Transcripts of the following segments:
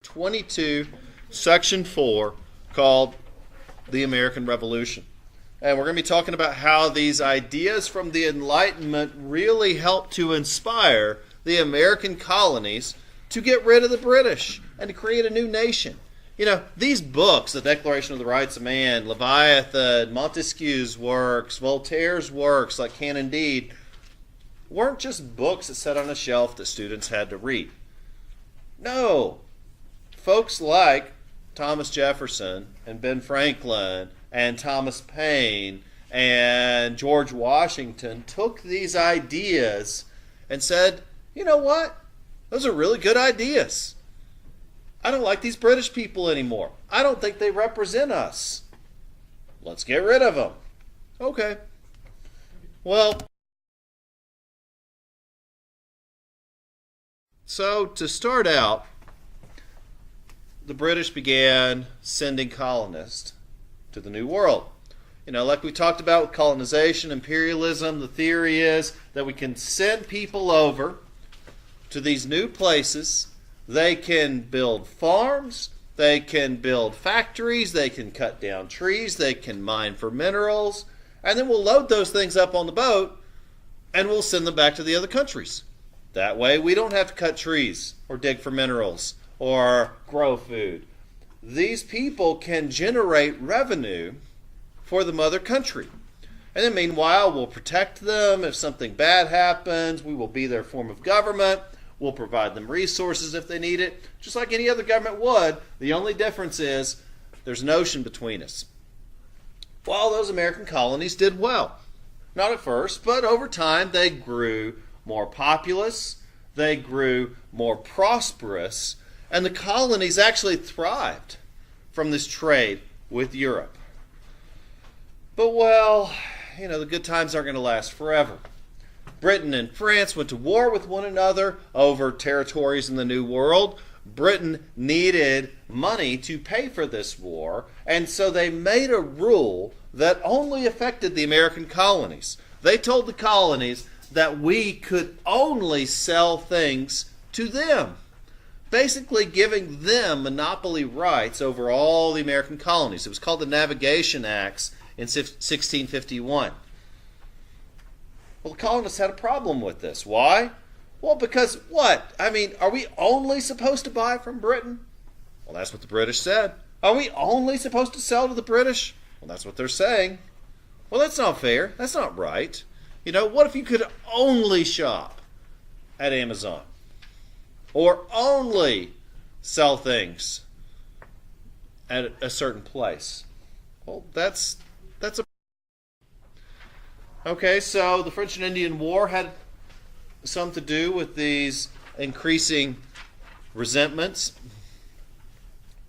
22, Section 4, called the American Revolution. And we're going to be talking about how these ideas from the Enlightenment really helped to inspire the American colonies to get rid of the British and to create a new nation. You know, these books, the Declaration of the Rights of Man, Leviathan, Montesquieu's works, Voltaire's works like Candide, weren't just books that sat on a shelf that students had to read. No. Folks like Thomas Jefferson and Ben Franklin and Thomas Paine and George Washington took these ideas and said, you know what? Those are really good ideas. I don't like these British people anymore. I don't think they represent us. Let's get rid of them. Okay. Well, so to start out, the British began sending colonists to the New World. You know, like we talked about with colonization, imperialism, the theory is that we can send people over to these new places. They can build farms, they can build factories, they can cut down trees, they can mine for minerals, and then we'll load those things up on the boat and we'll send them back to the other countries. That way we don't have to cut trees or dig for minerals or grow food. These people can generate revenue for the mother country. And then meanwhile, we'll protect them. If something bad happens, we will be their form of government. We'll provide them resources if they need it, just like any other government would. The only difference is there's an ocean between us. Well, those American colonies did well. Not at first, but over time they grew more populous, they grew more prosperous, and the colonies actually thrived from this trade with Europe. But, well, you know, the good times aren't going to last forever. Britain and France went to war with one another over territories in the New World. Britain needed money to pay for this war, and so they made a rule that only affected the American colonies. They told the colonies that we could only sell things to them, basically giving them monopoly rights over all the American colonies. It was called the Navigation Acts in 1651. Well, the colonists had a problem with this. Why? Well, because what? I mean, are we only supposed to buy from Britain? Well, that's what the British said. Are we only supposed to sell to the British? Well, that's what they're saying. Well, that's not fair. That's not right. You know, what if you could only shop at Amazon? Or only sell things at a certain place? Well, that's a... Okay, so the French and Indian War had some to do with these increasing resentments.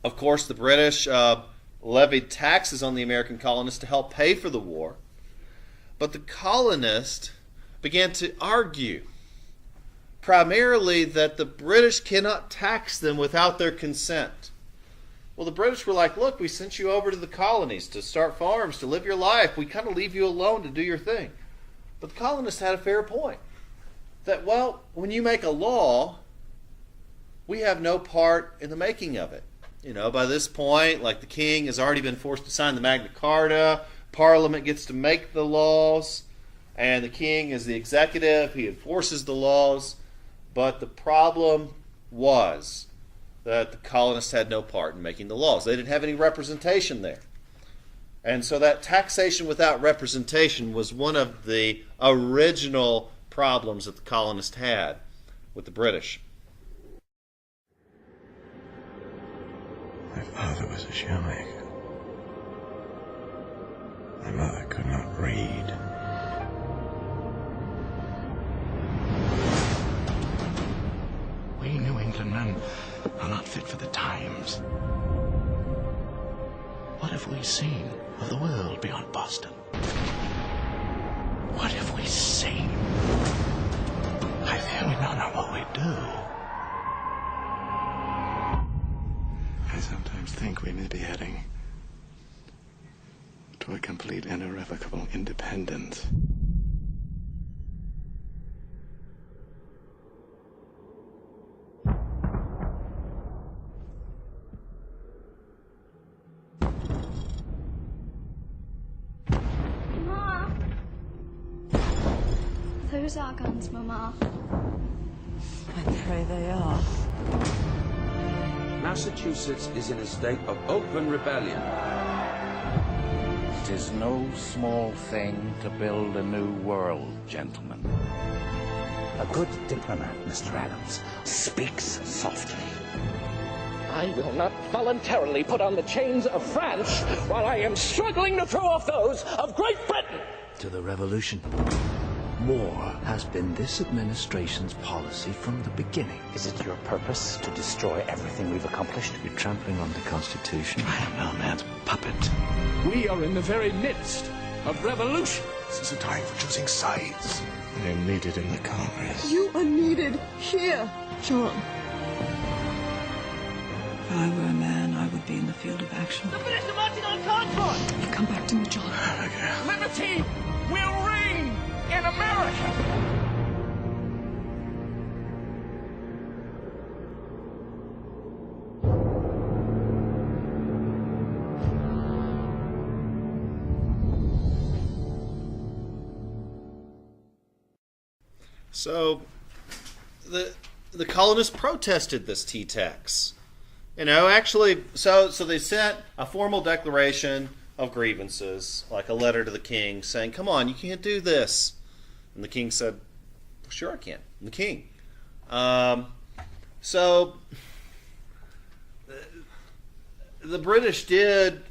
Of course, the British levied taxes on the American colonists to help pay for the war. But the colonists began to argue primarily that the British cannot tax them without their consent. Well, the British were like, look, we sent you over to the colonies to start farms, to live your life. We kind of leave you alone to do your thing. But the colonists had a fair point. That, well, when you make a law, we have no part in the making of it. You know, by this point, like the king has already been forced to sign the Magna Carta. Parliament gets to make the laws. And the king is the executive. He enforces the laws. But the problem was that the colonists had no part in making the laws. They didn't have any representation there. And so that taxation without representation was one of the original problems that the colonists had with the British. My father was a shoemaker. My mother could not read. We New England men are not fit for the times. What have we seen of the world beyond Boston? What have we seen? I fear we don't know what we do. I sometimes think we may be heading to a complete and irrevocable independence. those our guns, Mama? I pray they are. Massachusetts is in a state of open rebellion. It is no small thing to build a new world, gentlemen. A good diplomat, Mr. Adams, speaks softly. I will not voluntarily put on the chains of France while I am struggling to throw off those of Great Britain. To the revolution. War has been this administration's policy from the beginning. Is it your purpose to destroy everything we've accomplished? You're trampling on the Constitution. I am no man's puppet. We are in the very midst of revolution. This is a time for choosing sides. I am needed in the Congress. You are needed here, John. If I were a man, I would be in the field of action. The British are marching on Concord. You come back to me, John. Liberty will reign in America. So, the colonists protested this T-tax. Actually, so they sent a formal declaration of grievances, like a letter to the king saying, come on, you can't do this. And the king said, well, sure I can. I'm the king. So the British did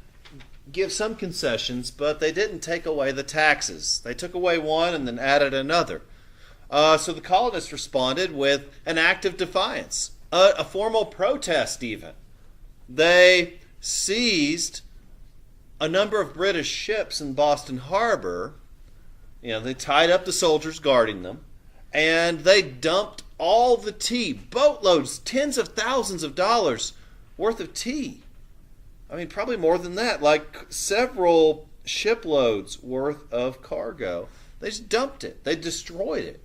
give some concessions, but they didn't take away the taxes. They took away one and then added another. So the colonists responded with an act of defiance, a formal protest even. They seized a number of British ships in Boston Harbor. They tied up the soldiers guarding them, and they dumped all the tea, boatloads, tens of thousands of dollars worth of tea. I mean, probably more than that, like several shiploads worth of cargo. They just dumped it. They destroyed it.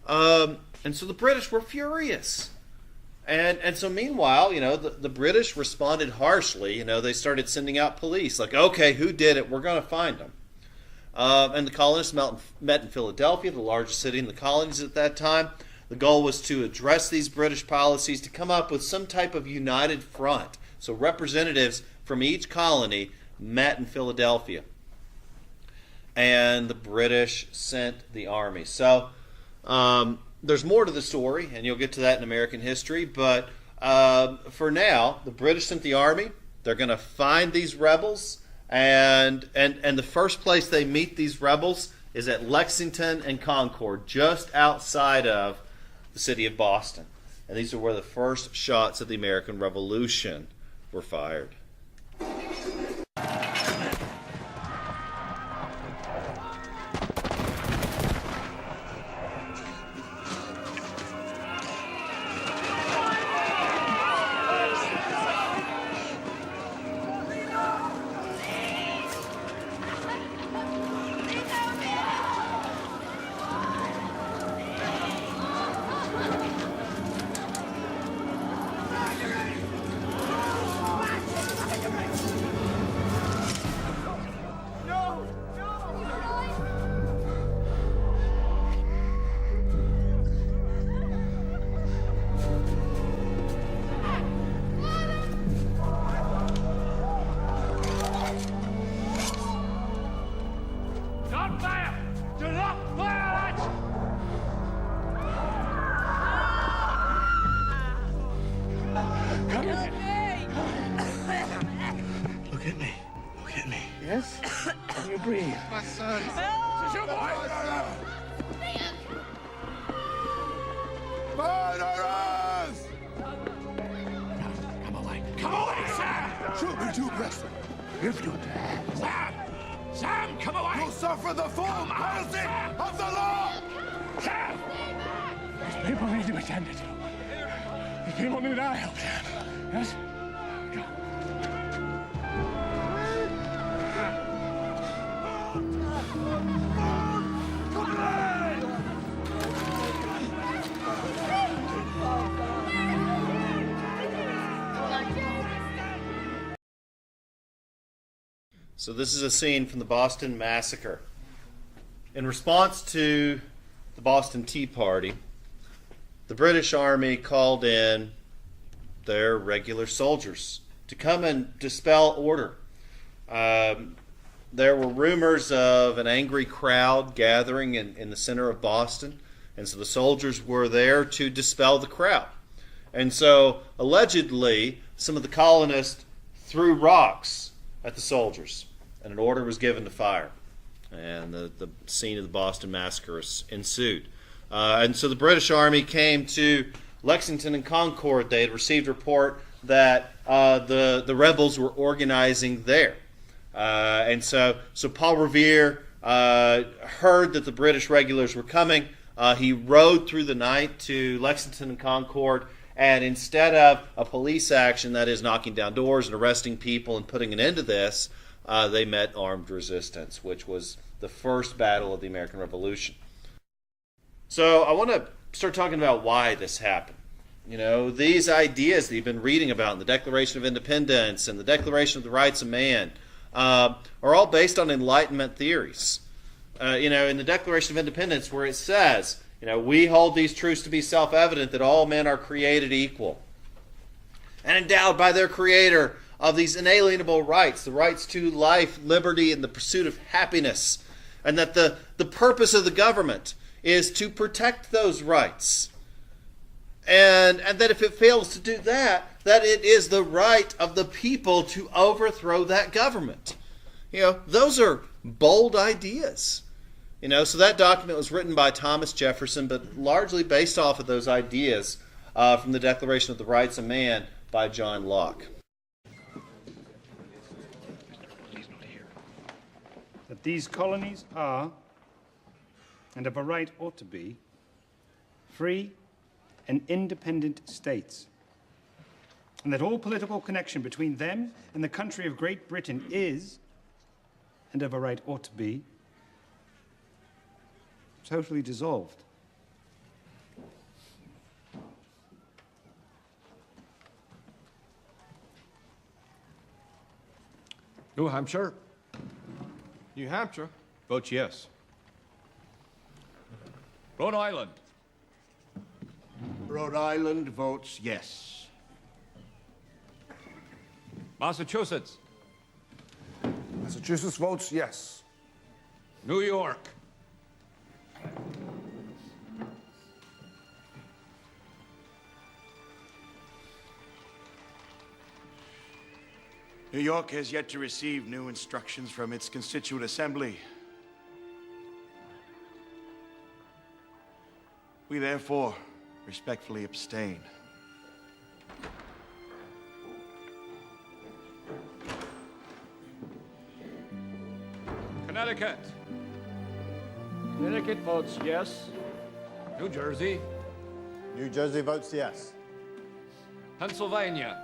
And so the British were furious. And so meanwhile, the British responded harshly. They started sending out police. Like, okay, who did it? We're going to find them. And the colonists met in Philadelphia, the largest city in the colonies at that time. The goal was to address these British policies, to come up with some type of united front. So representatives from each colony met in Philadelphia. And the British sent the army. So there's more to the story, and you'll get to that in American history. But for now, the British sent the army. They're going to find these rebels, and the first place they meet these rebels is at Lexington and Concord, just outside of the city of Boston. And these are where the first shots of the American Revolution were fired. Yes? Can you breathe? My son. This is your boy. Murderers! Come away. Come away, Sam! Shoot me too, Preston. If you dare. Sam! Sam, come away! You'll suffer the full penalty of the law! Sam! These people need to be tended to. These people need our help, Sam. Yes? Go. So this is a scene from the Boston Massacre. In response to the Boston Tea Party, the British Army called in their regular soldiers to come and dispel order. There were rumors of an angry crowd gathering in the center of Boston, and so the soldiers were there to dispel the crowd. And so, allegedly, some of the colonists threw rocks at the soldiers, and an order was given to fire. And the scene of the Boston Massacre ensued. And so the British Army came to Lexington and Concord. They had received report that the rebels were organizing there. And so Paul Revere heard that the British regulars were coming. He rode through the night to Lexington and Concord, and instead of a police action, that is knocking down doors and arresting people and putting an end to this, they met armed resistance, which was the first battle of the American Revolution. So I want to start talking about why this happened. You know, these ideas that you've been reading about in the Declaration of Independence and the Declaration of the Rights of Man are all based on Enlightenment theories. In the Declaration of Independence, where it says, we hold these truths to be self-evident, that all men are created equal and endowed by their Creator of these inalienable rights, the rights to life, liberty, and the pursuit of happiness, and that the purpose of the government is to protect those rights. And that if it fails to do that it is the right of the people to overthrow that government. Those are bold ideas. So that document was written by Thomas Jefferson, but largely based off of those ideas from the Declaration of the Rights of Man by John Locke. That these colonies are, and of a right ought to be, free and independent states, and that all political connection between them and the country of Great Britain is, and of a right ought to be, totally dissolved. New Hampshire. New Hampshire votes yes. Rhode Island. Rhode Island votes yes. Massachusetts. Massachusetts votes yes. New York. New York has yet to receive new instructions from its constituent assembly. We therefore respectfully abstain. Connecticut. Connecticut votes yes. New Jersey. New Jersey votes yes. Pennsylvania.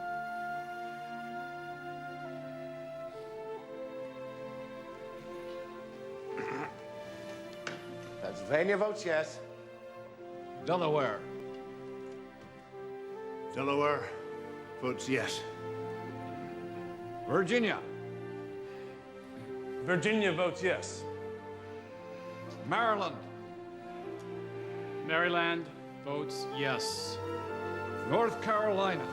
Pennsylvania votes yes. Delaware. Delaware votes yes. Virginia. Virginia votes yes. Maryland. Maryland votes yes. North Carolina.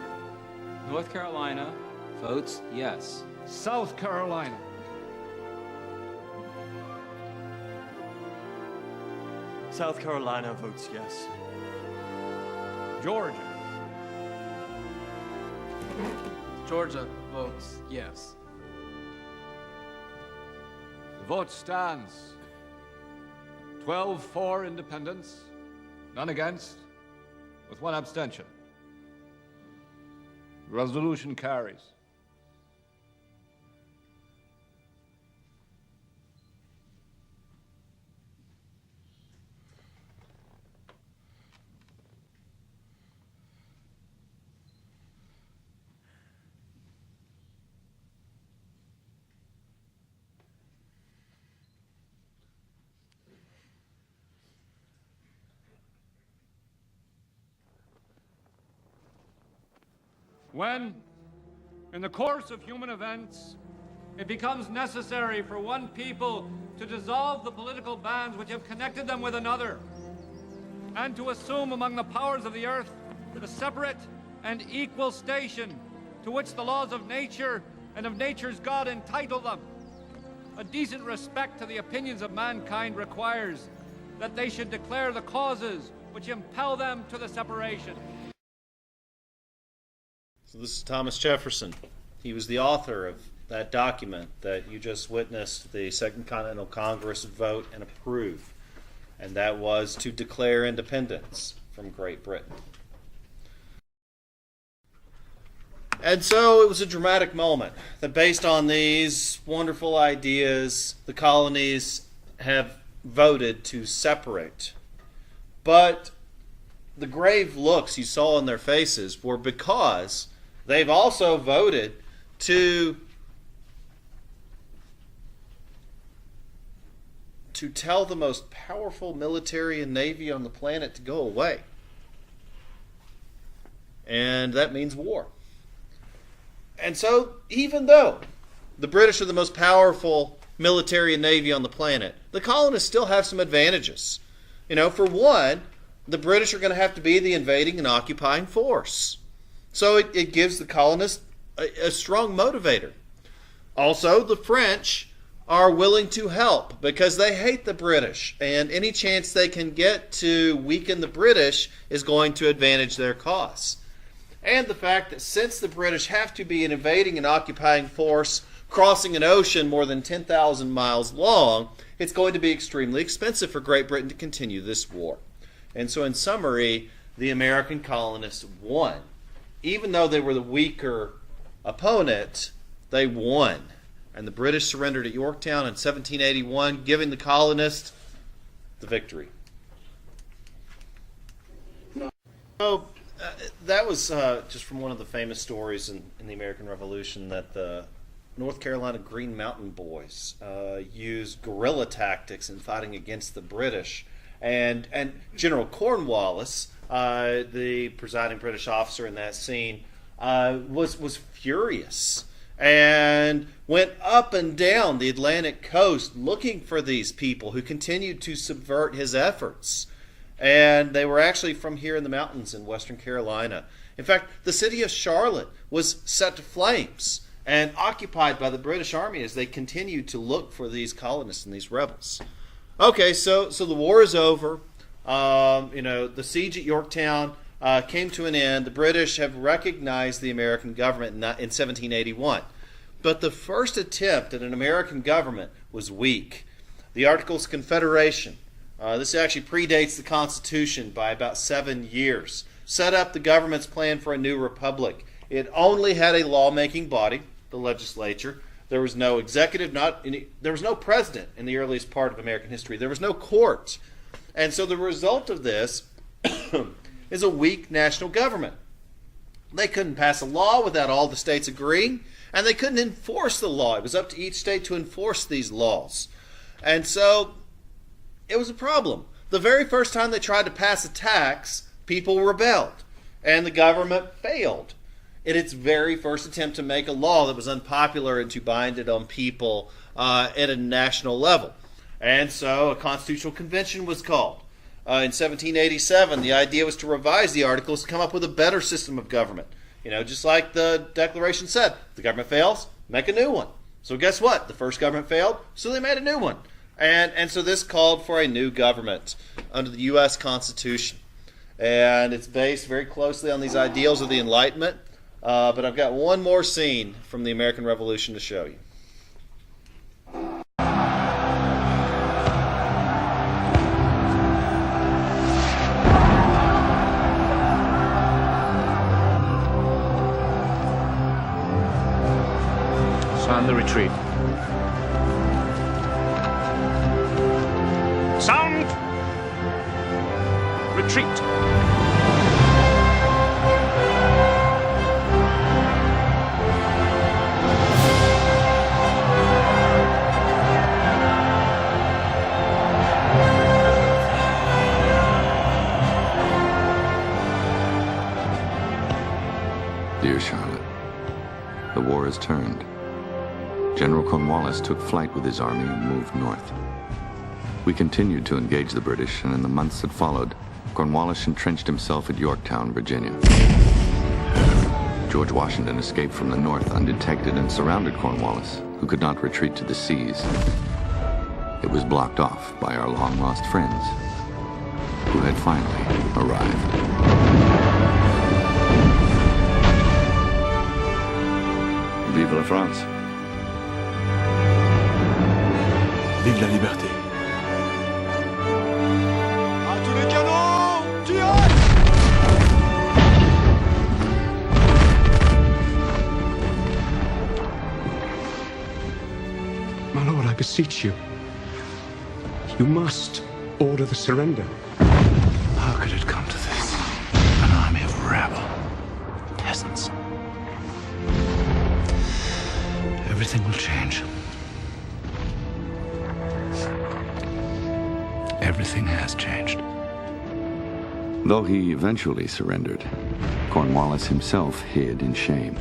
North Carolina votes yes. South Carolina. South Carolina votes yes. Georgia. Georgia votes yes. The vote stands 12 for independence, none against, with one abstention. The resolution carries. When, in the course of human events, it becomes necessary for one people to dissolve the political bands which have connected them with another, and to assume among the powers of the earth the separate and equal station to which the laws of nature and of nature's God entitle them. A decent respect to the opinions of mankind requires that they should declare the causes which impel them to the separation. So this is Thomas Jefferson. He was the author of that document that you just witnessed the Second Continental Congress vote and approve, and that was to declare independence from Great Britain. And so it was a dramatic moment that based on these wonderful ideas, the colonies have voted to separate. But the grave looks you saw on their faces were because they've also voted to tell the most powerful military and navy on the planet to go away. And that means war. And so, even though the British are the most powerful military and navy on the planet, the colonists still have some advantages. You know, for one, the British are going to have to be the invading and occupying force. So it gives the colonists a strong motivator. Also, the French are willing to help because they hate the British, and any chance they can get to weaken the British is going to advantage their cause. And the fact that since the British have to be an invading and occupying force crossing an ocean more than 10,000 miles long, it's going to be extremely expensive for Great Britain to continue this war. And so in summary, the American colonists won. Even though they were the weaker opponent, they won. And the British surrendered at Yorktown in 1781, giving the colonists the victory. So that was just from one of the famous stories in the American Revolution that the North Carolina Green Mountain Boys used guerrilla tactics in fighting against the British. And General Cornwallis, the presiding British officer in that scene, was furious and went up and down the Atlantic coast looking for these people who continued to subvert his efforts. And they were actually from here in the mountains in Western Carolina. In fact, the city of Charlotte was set to flames and occupied by the British Army as they continued to look for these colonists and these rebels. Okay, so the war is over. The siege at Yorktown came to an end. The British have recognized the American government in 1781. But the first attempt at an American government was weak. The Articles of Confederation, this actually predates the Constitution by about 7 years, set up the government's plan for a new republic. It only had a lawmaking body, the legislature. There was no executive, there was no president in the earliest part of American history. There was no court. And so the result of this is a weak national government. They couldn't pass a law without all the states agreeing, and they couldn't enforce the law. It was up to each state to enforce these laws. And so it was a problem. The very first time they tried to pass a tax, people rebelled, and the government failed in its very first attempt to make a law that was unpopular and to bind it on people at a national level. And so a constitutional convention was called. In 1787, the idea was to revise the Articles to come up with a better system of government. Just like the Declaration said, if the government fails, make a new one. So guess what? The first government failed, so they made a new one. And so this called for a new government under the U.S. Constitution. And it's based very closely on these ideals of the Enlightenment. But I've got one more scene from the American Revolution to show you. Sound the retreat. Sound! Retreat! Dear Charlotte, the war has turned. General Cornwallis took flight with his army and moved north. We continued to engage the British, and in the months that followed, Cornwallis entrenched himself at Yorktown, Virginia. George Washington escaped from the north undetected and surrounded Cornwallis, who could not retreat to the seas. It was blocked off by our long-lost friends, who had finally arrived. Vive la France. Vive la liberté. À tous les canons, tirez! My lord, I beseech you. You must order the surrender. How could it come to this? An army of rabble, peasants. Everything will change. Everything has changed. Though he eventually surrendered, Cornwallis himself hid in shame,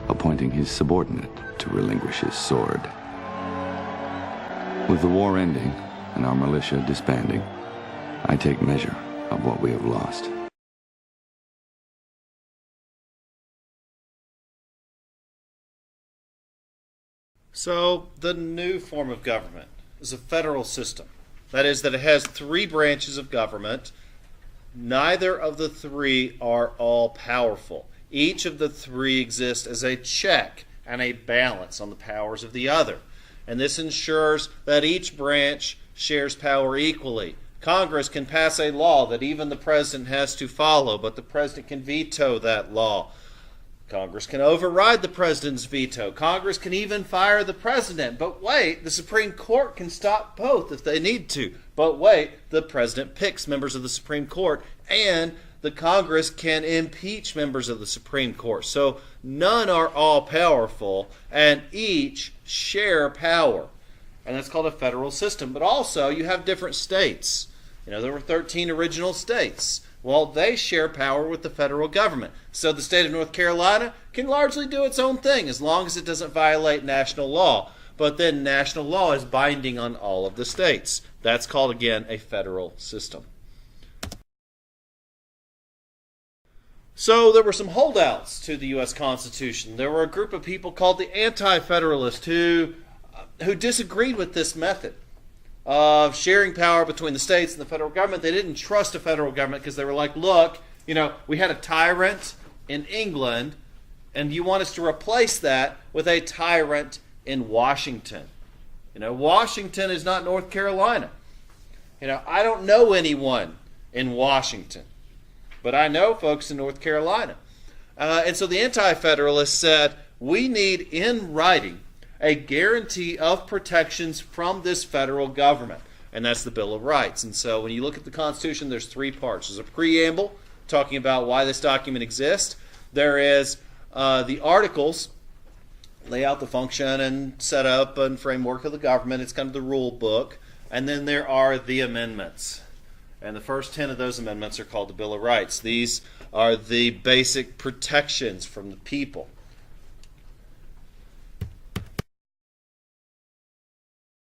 appointing his subordinate to relinquish his sword. With the war ending and our militia disbanding, I take measure of what we have lost. So, the new form of government is a federal system. That is, that it has three branches of government. Neither of the three are all powerful. Each of the three exists as a check and a balance on the powers of the other. And this ensures that each branch shares power equally. Congress can pass a law that even the president has to follow, but the president can veto that law. Congress can override the president's veto. Congress can even fire the president. But wait, the Supreme Court can stop both if they need to. But wait, the president picks members of the Supreme Court, and the Congress can impeach members of the Supreme Court. So none are all powerful, and each share power. And that's called a federal system. But also, you have different states. There were 13 original states. Well, they share power with the federal government. So the state of North Carolina can largely do its own thing as long as it doesn't violate national law. But then national law is binding on all of the states. That's called, again, a federal system. So there were some holdouts to the U.S. Constitution. There were a group of people called the AntiFederalists who disagreed with this method of sharing power between the states and the federal government. They didn't trust the federal government because they were like, look, we had a tyrant in England, and you want us to replace that with a tyrant in Washington. Washington is not North Carolina. I don't know anyone in Washington, but I know folks in North Carolina. And so the Anti-Federalists said, we need in writing a guarantee of protections from this federal government. And that's the Bill of Rights. And so when you look at the Constitution, there's three parts. There's a preamble talking about why this document exists. There is the articles, lay out the function and setup and framework of the government. It's kind of the rule book. And then there are the amendments. And the first 10 of those amendments are called the Bill of Rights. These are the basic protections from the people.